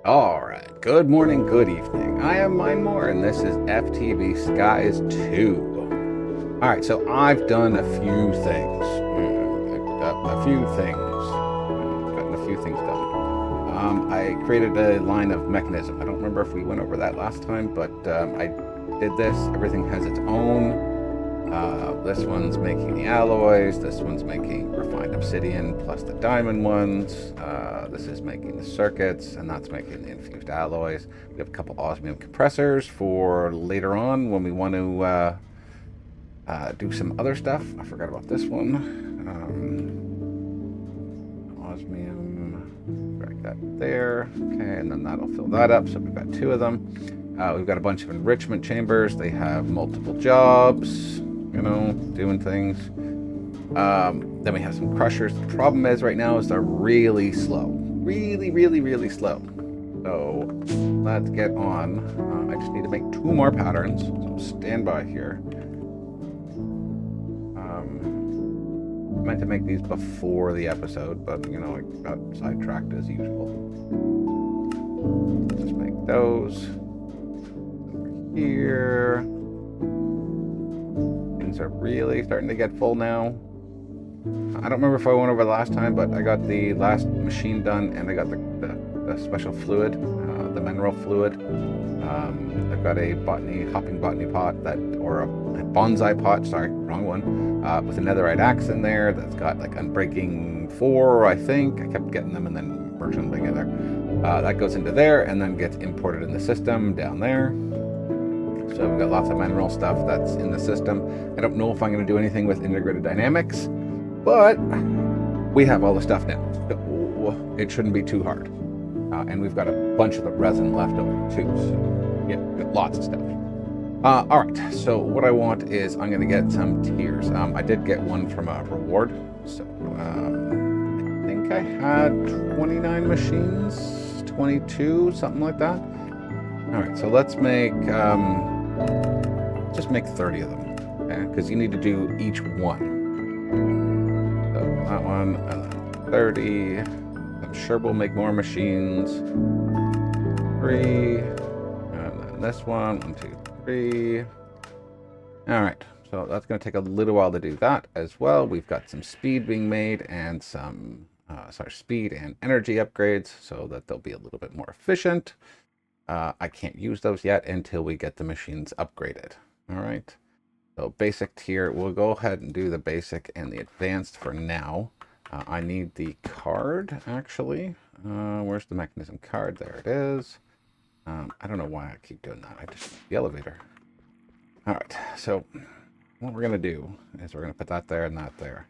All right. Good morning, good evening. I am Mine More, and this is FTB Skies 2. All right, so I've done a few things. A few things. Gotten a few things done. I created a line of mechanism. I don't remember if we went over that last time, but I did this. Everything has its own. This one's making the alloys. This one's making refined obsidian plus the diamond ones. This is making the circuits, and that's making the infused alloys. We have a couple osmium compressors for later on when we want to do some other stuff. I forgot about this one. Osmium, drag that there. Okay, and then that'll fill that up. So we've got two of them. We've got a bunch of enrichment chambers. They have multiple jobs, doing things. Then we have some crushers. The problem is right now is they're really slow. Really slow. So let's get on. I just need to make two more patterns. So stand by here. I meant to make these before the episode, but I got sidetracked as usual. Just make those. Over here. Things are really starting to get full now. I don't remember if I went over the last time, but I got the last machine done, and I got the special fluid, the mineral fluid. I've got a hopping botany pot or a bonsai pot, sorry, wrong one, with a netherite axe in there that's got like Unbreaking 4, I think. I kept getting them and then merging them together. That goes into there and then gets imported in the system down there. So we've got lots of mineral stuff that's in the system. I don't know if I'm going to do anything with integrated dynamics, but we have all the stuff now. So it shouldn't be too hard. And we've got a bunch of the resin left over too. So yeah, got lots of stuff. All right, so what I want is I'm going to get some tiers. I did get one from a reward. So I think I had 29 machines, 22, something like that. All right, so let's make, just make 30 of them, okay? Because you need to do each one. So that one, and then 30. I'm sure we'll make more machines. 3, and then this one, 1, 2, 3. All right, so that's going to take a little while to do that as well. We've got some speed being made and some, speed and energy upgrades so that they'll be a little bit more efficient. I can't use those yet until we get the machines upgraded. All right. So basic tier, we'll go ahead and do the basic and the advanced for now. I need the card, actually. Where's the mechanism card? There it is. I don't know why I keep doing that. I just the elevator. All right. So what we're going to do is we're going to put that there and that there.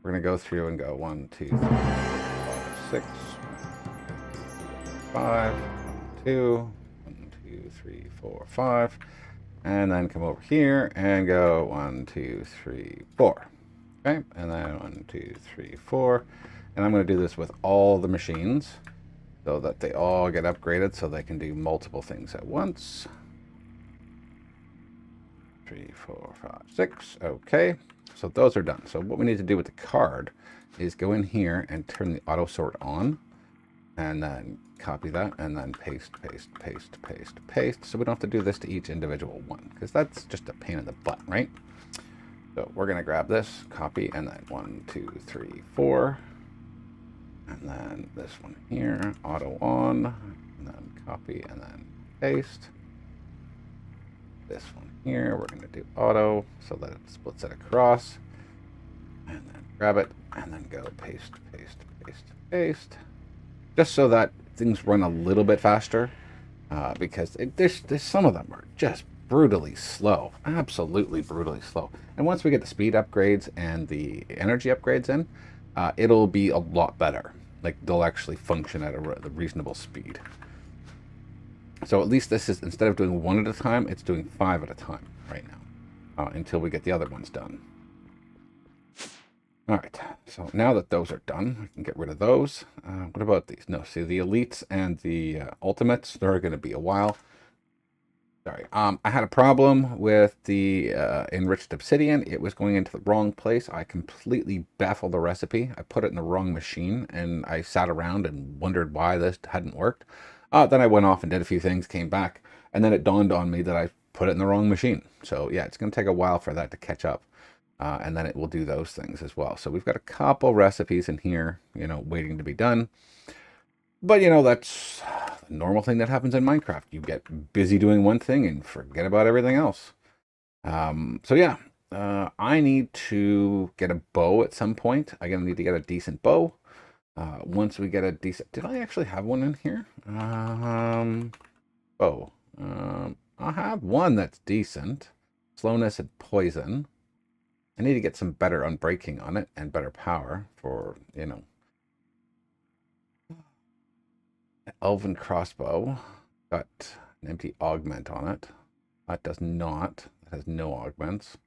We're going to go through and go 1, 2, 3, 4, 5, 6, 5, 2, 1, 2, 3, 4, 5, and then come over here and go 1, 2, 3, 4. Okay, and then 1, 2, 3, 4, and I'm going to do this with all the machines so that they all get upgraded so they can do multiple things at once. 3, 4, 5, 6. Okay, so those are done. So what we need to do with the card is go in here and turn the auto sort on, and then copy that, and then paste, so we don't have to do this to each individual one, because that's just a pain in the butt, right? So we're going to grab this, copy, and then 1, 2, 3, 4, and then this one here, auto on, and then copy, and then paste. This one here, we're going to do auto, so that it splits it across, and then grab it, and then go paste, paste, just so that things run a little bit faster, because there's some of them are just brutally slow, absolutely brutally slow. And once we get the speed upgrades and the energy upgrades in, it'll be a lot better. Like they'll actually function at a reasonable speed. So at least this is, instead of doing one at a time, it's doing 5 at a time right now, until we get the other ones done. All right, so now that those are done, we can get rid of those. What about these? No, see, the elites and the ultimates, they're going to be a while. Sorry, I had a problem with the enriched obsidian. It was going into the wrong place. I completely baffled the recipe. I put it in the wrong machine, and I sat around and wondered why this hadn't worked. Then I went off and did a few things, came back, and then it dawned on me that I put it in the wrong machine. So yeah, it's going to take a while for that to catch up. And then it will do those things as well. So we've got a couple recipes in here, waiting to be done. But that's the normal thing that happens in Minecraft. You get busy doing one thing and forget about everything else. So yeah, I need to get a bow at some point. I'm gonna need to get a decent bow. Once we get a decent, did I actually have one in here? Bow. I have one that's decent. Slowness and poison. I need to get some better unbreaking on it and better power for, elven crossbow. Got an empty augment on it. That does not. It has no augments.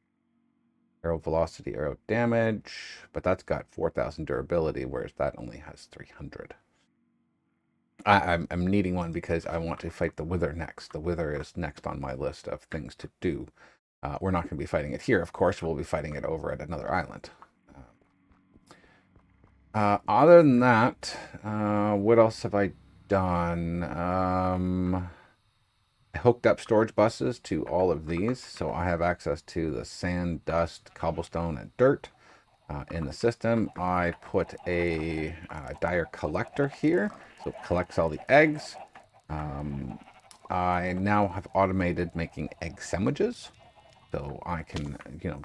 Arrow velocity, arrow damage, but that's got 4,000 durability, whereas that only has 300. I'm needing one because I want to fight the Wither next. The Wither is next on my list of things to do. We're not going to be fighting it here, of course. We'll be fighting it over at another island. Other than that, what else have I done? I hooked up storage buses to all of these, so I have access to the sand, dust, cobblestone, and dirt in the system. I put a dire collector here, so it collects all the eggs. I now have automated making egg sandwiches, so I can,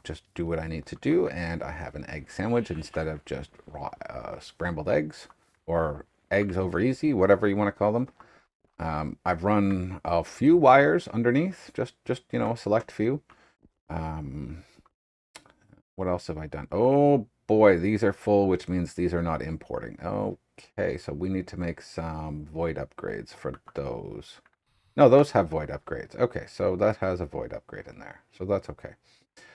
just do what I need to do, and I have an egg sandwich instead of just raw scrambled eggs or eggs over easy, whatever you want to call them. I've run a few wires underneath, just a select few. What else have I done? Oh boy, these are full, which means these are not importing. Okay, so we need to make some void upgrades for those. No, those have void upgrades. Okay, so that has a void upgrade in there, so that's okay.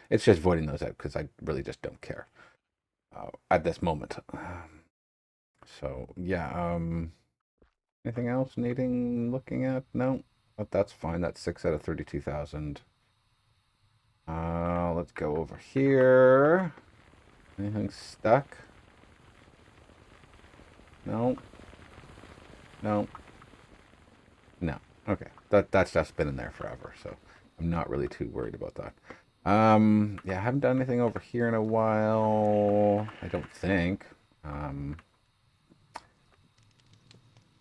It's just voiding those out because I really just don't care at this moment. So yeah, anything else needing looking at? No, but that's fine. That's 6 out of 32,000. Let's go over here. Anything stuck? No. No. No. Okay. That's just been in there forever, so I'm not really too worried about that. Yeah, I haven't done anything over here in a while. I don't think.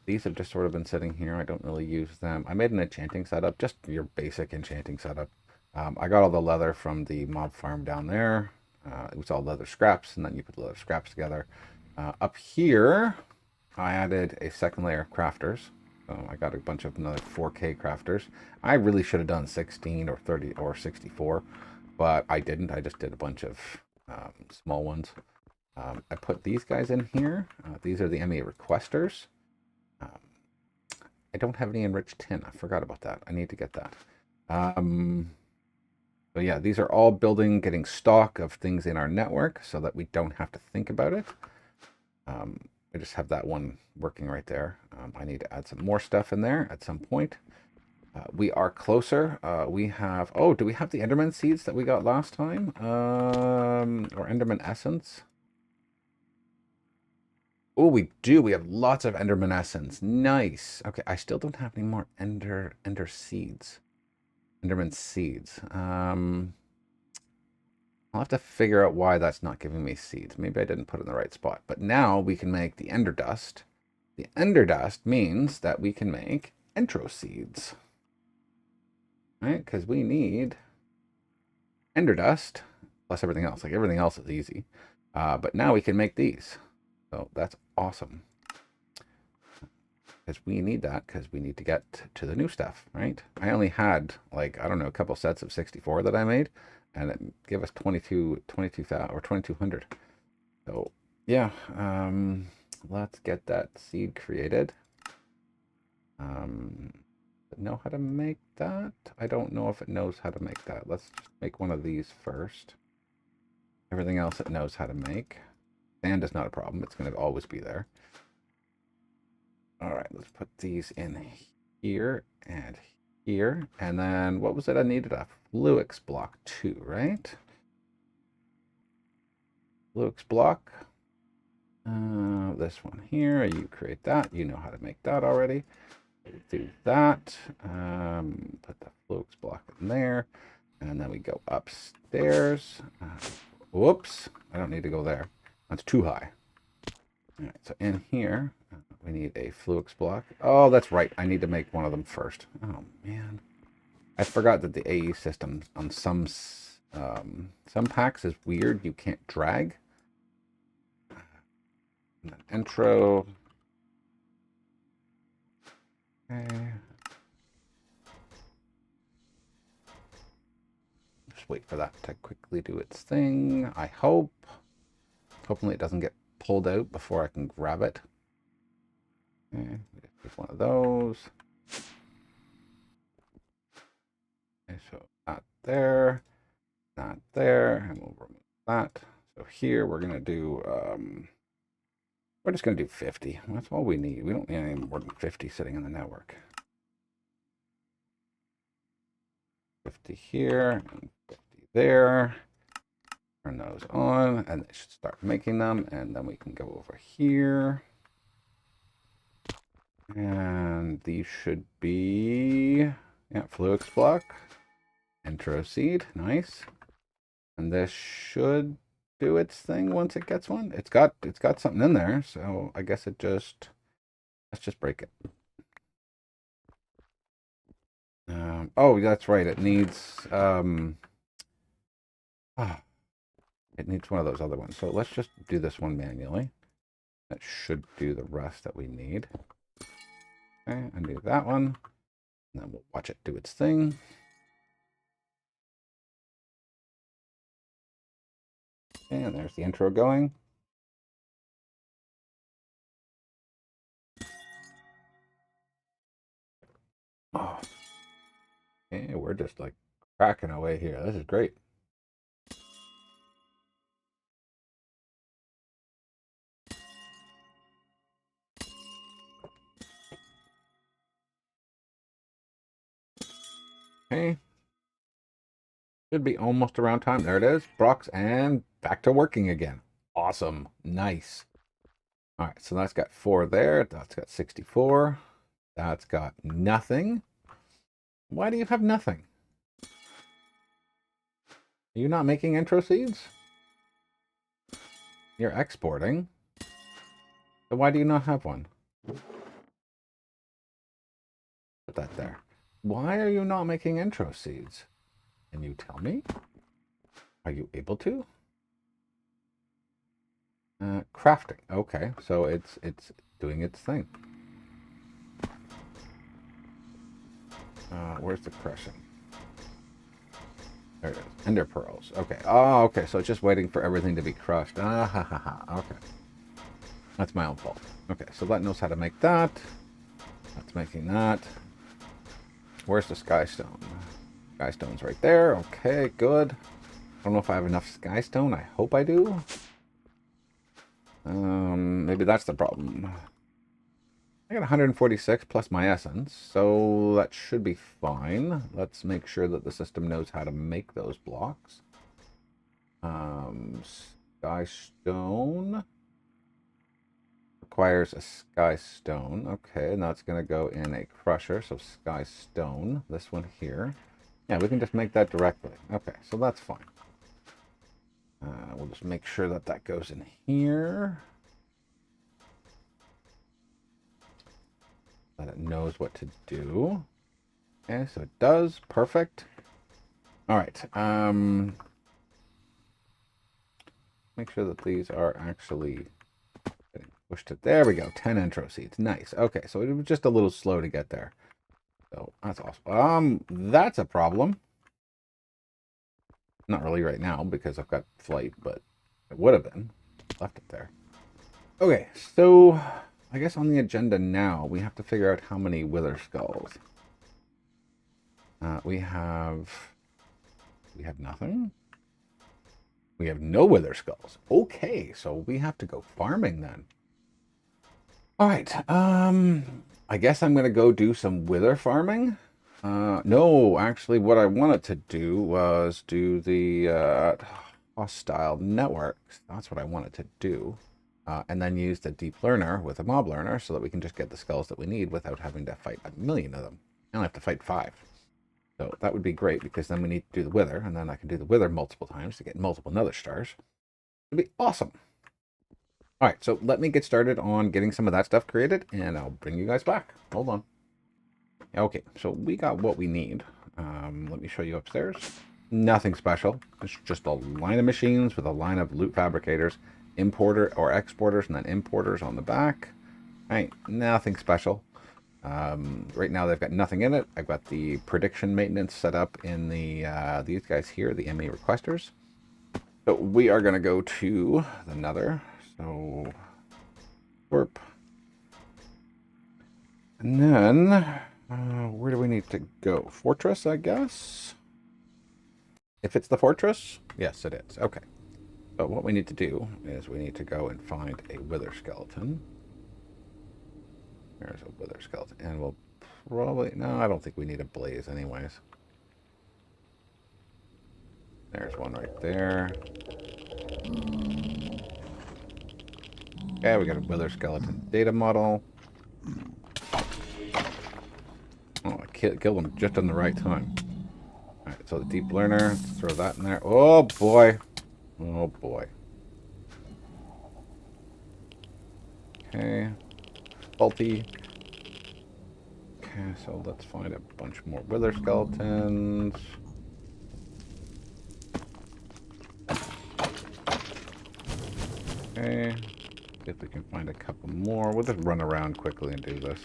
These have just sort of been sitting here. I don't really use them. I made an enchanting setup, just your basic enchanting setup. I got all the leather from the mob farm down there. It was all leather scraps, and then you put the leather scraps together. Up here, I added a second layer of crafters. So I got a bunch of another 4K crafters. I really should have done 16 or 30 or 64, but I didn't. I just did a bunch of small ones. I put these guys in here. These are the ME requesters. I don't have any enriched tin. I forgot about that. I need to get that. So yeah, these are all getting stock of things in our network so that we don't have to think about it. I just have that one working right there. I need to add some more stuff in there at some point. We are closer. We have, do we have the Enderman seeds that we got last time? Or Enderman essence? Oh, we do. We have lots of Enderman essence. Nice. Okay, I still don't have any more Ender seeds. Enderman seeds. I'll have to figure out why that's not giving me seeds. Maybe I didn't put it in the right spot. But now we can make the Ender dust. The Ender dust means that we can make Entro seeds. Right? Because we need Ender dust plus everything else. Like everything else is easy. But now we can make these. So that's awesome. Because we need that because we need to get to the new stuff, right? I only had like, I don't know, a couple sets of 64 that I made, and it gave us 22,000 or 2,200. So yeah, let's get that seed created. Know how to make that? I don't know if it knows how to make that. Let's just make one of these first. Everything else it knows how to make. Sand is not a problem. It's going to always be there. All right, let's put these in here and here. And then what was it I needed? A Fluix block 2, right? Fluix block. This one here, you create that. You know how to make that already. Do that. Put the flux block in there. And then we go upstairs. Whoops. I don't need to go there. That's too high. All right, so in here, we need a flux block. Oh, that's right. I need to make one of them first. Oh, man. I forgot that the AE system on some packs is weird. You can't drag. Intro. Okay. Just wait for that to quickly do its thing. I hope. Hopefully it doesn't get pulled out before I can grab it. Okay, just take one of those. Okay, so not there, not there, and we'll remove that. So here we're gonna do we're just going to do 50. That's all we need. We don't need any more than 50 sitting in the network. 50 here and 50 there. Turn those on and it should start making them. And then we can go over here. And these should be, yeah, flux block, intro seed. Nice. And this should do its thing once it gets one. It's got something in there, so I guess let's just break it. Oh, that's right. It needs it needs one of those other ones. So let's just do this one manually. That should do the rest that we need. Okay, undo that one. And then we'll watch it do its thing. And there's the intro going. Oh. Okay, we're just like cracking away here. This is great. Okay. Should be almost around time. There it is. Brock's and back to working again. Awesome. Nice. All right, so that's got 4 there. That's got 64. That's got nothing. Why do you have nothing? Are you not making intro seeds? You're exporting. So why do you not have one? Put that there. Why are you not making intro seeds? Can you tell me? Are you able to? Crafting. Okay, so it's doing its thing. Where's the crushing? There it is. Ender pearls. Okay. Oh, okay. So it's just waiting for everything to be crushed. Ah, ha, ha, ha. Okay. That's my own fault. Okay, so that knows how to make that. That's making that. Where's the sky stone? Sky stone's right there. Okay, good. I don't know if I have enough sky stone. I hope I do. Maybe that's the problem. I got 146 plus my essence, so that should be fine. Let's make sure that the system knows how to make those blocks. Sky stone requires a sky stone. Okay, and that's going to go in a crusher, so sky stone. This one here. Yeah, we can just make that directly. Okay, so that's fine. We'll just make sure that that goes in here. That it knows what to do. Okay, so it does. Perfect. All right. Make sure that these are actually getting pushed to. There we go. 10 intro seeds. Nice. Okay, so it was just a little slow to get there. So that's awesome. That's a problem. Not really right now because I've got flight, but it would have been. Left it there. Okay, so I guess on the agenda now, we have to figure out how many wither skulls. We have nothing. We have no wither skulls. Okay, so we have to go farming then. All right. I guess I'm gonna go do some wither farming. No, actually, what I wanted to do was do the hostile networks. That's what I wanted to do. and then use the deep learner with a mob learner so that we can just get the skulls that we need without having to fight a million of them. I only have to fight 5. So that would be great, because then we need to do the wither, and then I can do the wither multiple times to get multiple nether stars. It'd be awesome. All right, so let me get started on getting some of that stuff created, and I'll bring you guys back. Hold on. Okay, so we got what we need. Let me show you upstairs. Nothing special. It's just a line of machines with a line of loot fabricators, importer or exporters, and then importers on the back. All right, nothing special. Right now they've got nothing in it. I've got the prediction maintenance set up in the these guys here, the ME requesters. So we are going to go to the nether. So warp. And then where do we need to go? Fortress, I guess. If it's the fortress, yes, it is. Okay. But what we need to do is we need to go and find a wither skeleton. There's a wither skeleton. And we'll probably... No, I don't think we need a blaze anyways. There's one right there. Okay, we got a wither skeleton data model. Oh, I killed him just in the right time. Alright, so the deep learner, let's throw that in there. Oh boy. Oh boy. Okay. Faulty. Okay, so let's find a bunch more wither skeletons. Okay. See if we can find a couple more. We'll just run around quickly and do this.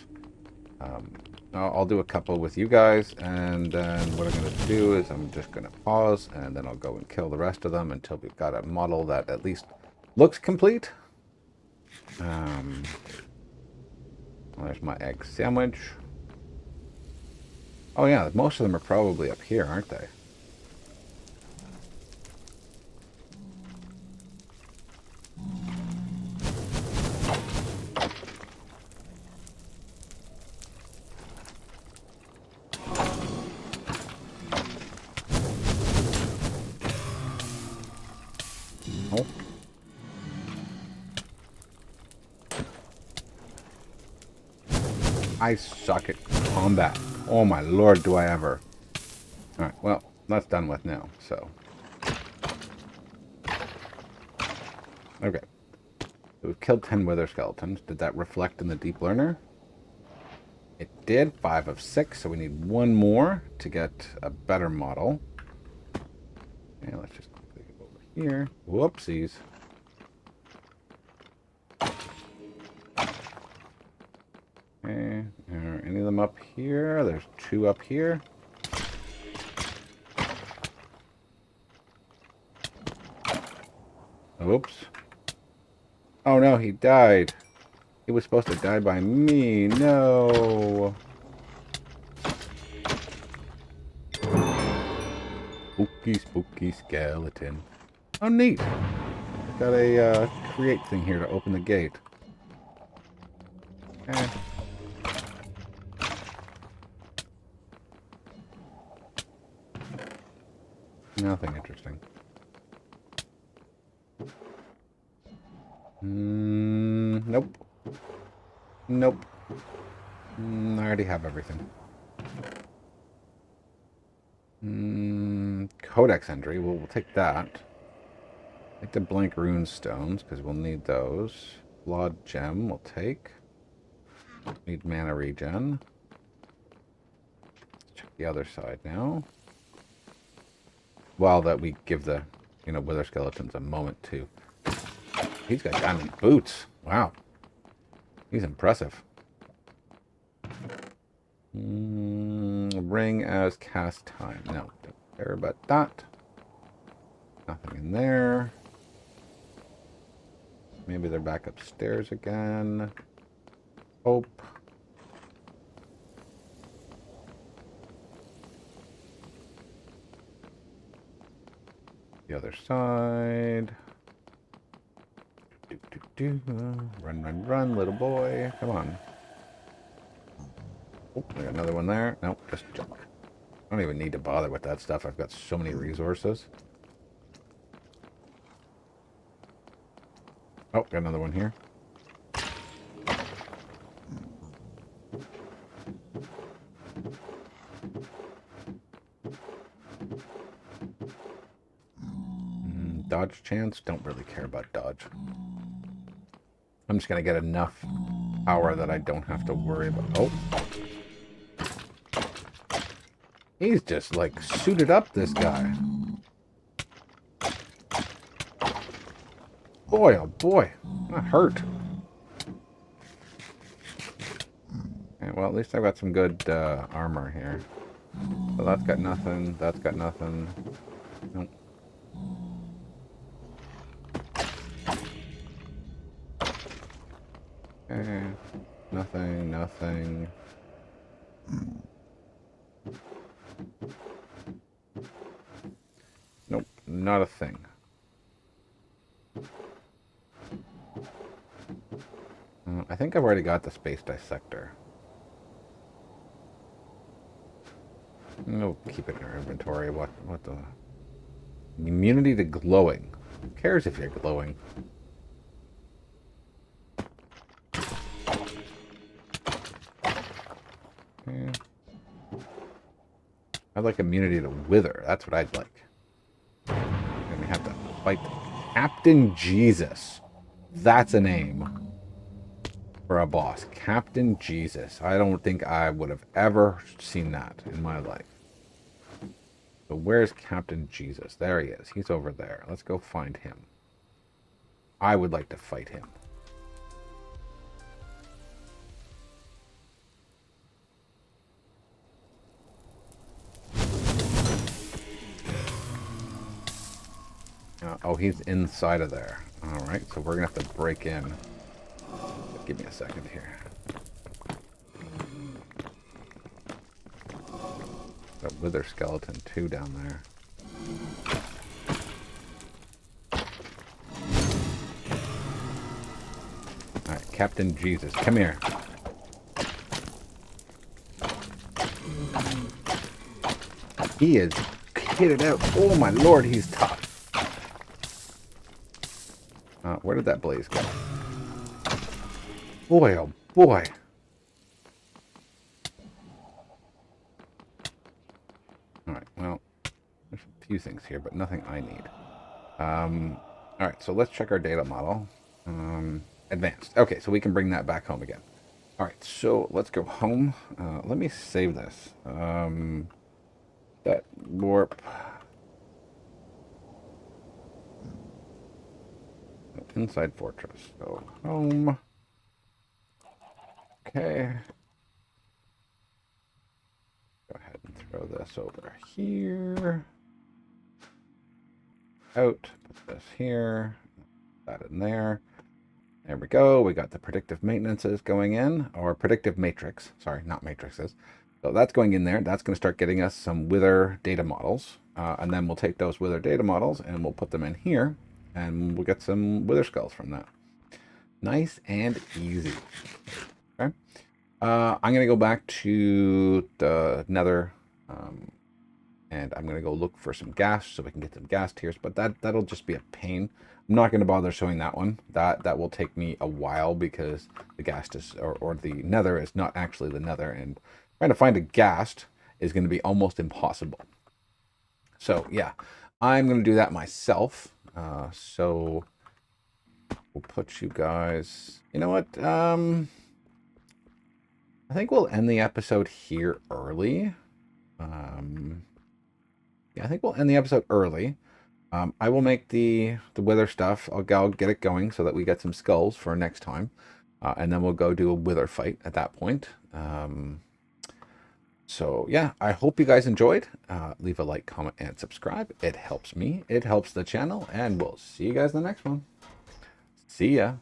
I'll do a couple with you guys, and then what I'm going to do is I'm just going to pause, and then I'll go and kill the rest of them until we've got a model that at least looks complete. There's my egg sandwich. Oh yeah, most of them are probably up here, aren't they? Oh. I suck at combat. Oh my lord, do I ever. Alright, well, that's done with now, so. Okay. So we've killed 10 wither skeletons. Did that reflect in the deep learner? It did. 5 of 6, so we need 1 more to get a better model. Okay, let's just quickly go over here. Whoopsies. Okay, are any of them up here? There's 2 up here. Oops. Oh no, he died. He was supposed to die by me. No. Spooky, spooky skeleton. Oh, neat. I've got a create thing here to open the gate. Okay. Nothing interesting. Nope. Nope. I already have everything. Codex entry. Well, we'll take that. Take the blank rune stones, because we'll need those. Flawed gem we'll take. Need mana regen. Check the other side now. While that we give the, wither skeletons a moment to... He's got diamond boots. Wow. He's impressive. Ring as cast time. No, don't care about that. Nothing in there. Maybe they're back upstairs again. Hope. The other side. Run, run, run, little boy. Come on. Oh, I got another one there. Nope, just junk. I don't even need to bother with that stuff. I've got so many resources. Oh, got another one here. Dodge chance. Don't really care about dodge. I'm just going to get enough power that I don't have to worry about. Oh. He's just like suited up, this guy. Boy, oh boy. That hurt. Okay, well, at least I've got some good armor here. So that's got nothing. That's got nothing. Nope. Okay. Nothing, nothing. Nope, not a thing. I think I've already got the space dissector. We'll keep it in our inventory. What the... Immunity to glowing. Who cares if you're glowing? Okay. I'd like immunity to wither. That's what I'd like. And we have to fight Captain Jesus. That's a name for a boss. Captain Jesus. I don't think I would have ever seen that in my life. So where's Captain Jesus? There he is. He's over there. Let's go find him. I would like to fight him. Oh, he's inside of there. All right, so we're going to have to break in. Give me a second here. Got wither skeleton too down there. Alright, Captain Jesus, come here. He is kitted out. Oh my lord, he's tough. Where did that blaze go? Boy, oh boy. Alright, well, there's a few things here, but nothing I need. Alright, so let's check our data model. Advanced. Okay, so we can bring that back home again. Alright, so let's go home. Let me save this. That warp. Inside fortress. So home. Okay. Go ahead and throw this over here. Out. Put this here. That in there. There we go. We got the predictive maintenances going in, or predictive matrix. Sorry, not matrices. So that's going in there. That's going to start getting us some wither data models. And then we'll take those wither data models and we'll put them in here. And we'll get some wither skulls from that. Nice and easy. Okay. I'm going to go back to the nether. And I'm going to go look for some gas so we can get some gas tiers. But that'll just be a pain. I'm not going to bother showing that one. That will take me a while because the ghast is, or the nether is not actually the nether. And trying to find a ghast is going to be almost impossible. So, yeah. I'm going to do that myself. So we'll put you guys, you know what? I think we'll end the episode here early. Yeah, I think we'll end the episode early. I will make the wither stuff. I'll get it going so that we get some skulls for next time. And then we'll go do a wither fight at that point. So, yeah, I hope you guys enjoyed. Leave a like, comment, and subscribe. It helps me. It helps the channel. And we'll see you guys in the next one. See ya.